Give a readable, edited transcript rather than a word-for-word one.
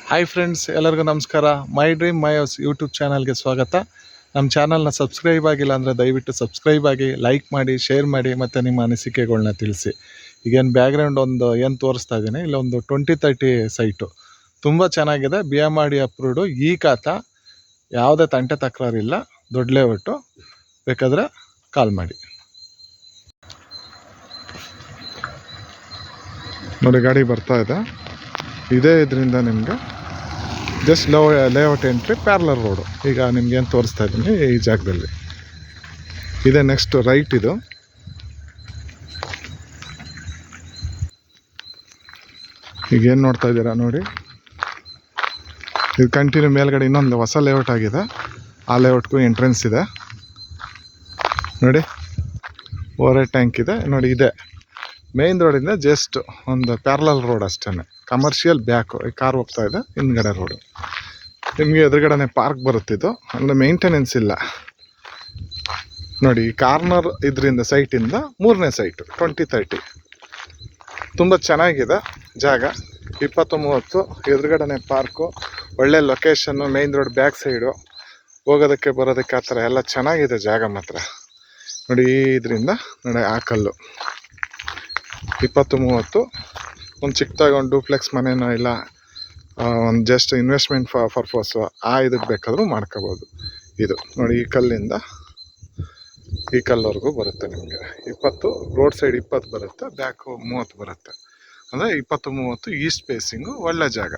Hi friends, ಎಲ್ಲರಿಗೂ ನಮಸ್ಕಾರ. My dream my house YouTube ಚಾನಲ್ಗೆ ಸ್ವಾಗತ. ನಮ್ಮ ಚಾನಲ್ನ ಸಬ್ಸ್ಕ್ರೈಬ್ ಆಗಿಲ್ಲ ಅಂದರೆ ದಯವಿಟ್ಟು ಸಬ್ಸ್ಕ್ರೈಬ್ ಆಗಿ, ಲೈಕ್ ಮಾಡಿ, ಶೇರ್ ಮಾಡಿ, ಮತ್ತು ನಿಮ್ಮ ಅನಿಸಿಕೆಗಳನ್ನ ತಿಳಿಸಿ. ಈಗೇನು ಬ್ಯಾಕ್ಗ್ರೌಂಡ್ ಏನು ತೋರಿಸ್ತಾ ಇದ್ದೀನಿ, ಇಲ್ಲೊಂದು 2030 ಸೈಟು ತುಂಬ ಚೆನ್ನಾಗಿದೆ. BMRD approved. ಈ ಖಾತ ಯಾವುದೇ ತಂಟೆ ತಕರಾರಿಲ್ಲ. ದೊಡ್ಡ ಲೇಔಟು. ಬೇಕಾದರೆ ಕಾಲ್ ಮಾಡಿ. ನೋಡಿ, ಗಾಡಿ ಬರ್ತಾ ಇದೆ. ಇದೇ ಇದರಿಂದ ನಿಮಗೆ ಜಸ್ಟ್ ಲೇಔಟ್ ಎಂಟ್ರಿ, ಪ್ಯಾರಲರ್ ರೋಡು. ಈಗ ನಿಮ್ಗೇನು ತೋರಿಸ್ತಾ ಇದ್ದೀನಿ ಈ ಜಾಗದಲ್ಲಿ ಇದೆ. ನೆಕ್ಸ್ಟ್ ರೈಟ್ ಇದು. ಈಗೇನು ನೋಡ್ತಾ ಇದ್ದೀರಾ ನೋಡಿ, ಇದು ಕಂಟಿನ್ಯೂ ಮೇಲ್ಗಡೆ ಇನ್ನೊಂದು ಹೊಸ ಲೇಔಟ್ ಆಗಿದೆ. ಆ ಲೇಔಟ್ಗೂ ಎಂಟ್ರೆನ್ಸ್ ಇದೆ ನೋಡಿ. ಓವರ್ ಟ್ಯಾಂಕ್ ಇದೆ ನೋಡಿ. ಇದೆ ಮೇನ್ ರೋಡಿಂದ ಜಸ್ಟ್ ಒಂದು ಪ್ಯಾರಲಲ್ ರೋಡ್ ಅಷ್ಟೇ, ಕಮರ್ಷಿಯಲ್ ಬ್ಯಾಕು. ಈ ಕಾರ್ ಹೋಗ್ತಾ ಇದೆ, ಹಿಂದ್ಗಡೆ ರೋಡು. ನಿಮಗೆ ಎದುರುಗಡೆ ಪಾರ್ಕ್ ಬರುತ್ತಿದ್ದು, ಅಂದರೆ ಮೇಂಟೆನೆನ್ಸ್ ಇಲ್ಲ ನೋಡಿ. ಈ ಕಾರ್ನರ್ ಇದರಿಂದ ಸೈಟಿಂದ 3ನೇ ಸೈಟು 2030. ತುಂಬ ಚೆನ್ನಾಗಿದೆ ಜಾಗ. 20-30 ಎದುರುಗಡೆ ಪಾರ್ಕು, ಒಳ್ಳೆ location, main road back side. ಹೋಗೋದಕ್ಕೆ ಬರೋದಕ್ಕೆ ಆ ಥರ ಎಲ್ಲ ಚೆನ್ನಾಗಿದೆ ಜಾಗ ಮಾತ್ರ ನೋಡಿ. ಇದರಿಂದ ನೋಡಿ ಆ ಕಲ್ಲು 20-30. ಒಂದು ಚಿಕ್ಕದಾಗಿ ಒಂದು ಡೂಪ್ಲೆಕ್ಸ್ ಮನೆನೋ ಇಲ್ಲ ಒಂದು ಜಸ್ಟ್ ಇನ್ವೆಸ್ಟ್ಮೆಂಟ್ ಪರ್ಪಸ್ಸು ಇದಕ್ಕೆ ಬೇಕಾದರೂ ಮಾಡ್ಕೋಬೋದು. ಇದು ನೋಡಿ, ಈ ಕಲ್ಲಿಂದ ಈ ಕಲ್ಲವರೆಗೂ ಬರುತ್ತೆ ನಿಮಗೆ. 20 ರೋಡ್ ಸೈಡ್ 20 ಬರುತ್ತೆ, ಬ್ಯಾಕು 30 ಬರುತ್ತೆ. ಅಂದರೆ 20-30 ಈಸ್ಟ್ ಫೇಸಿಂಗು. ಒಳ್ಳೆ ಜಾಗ.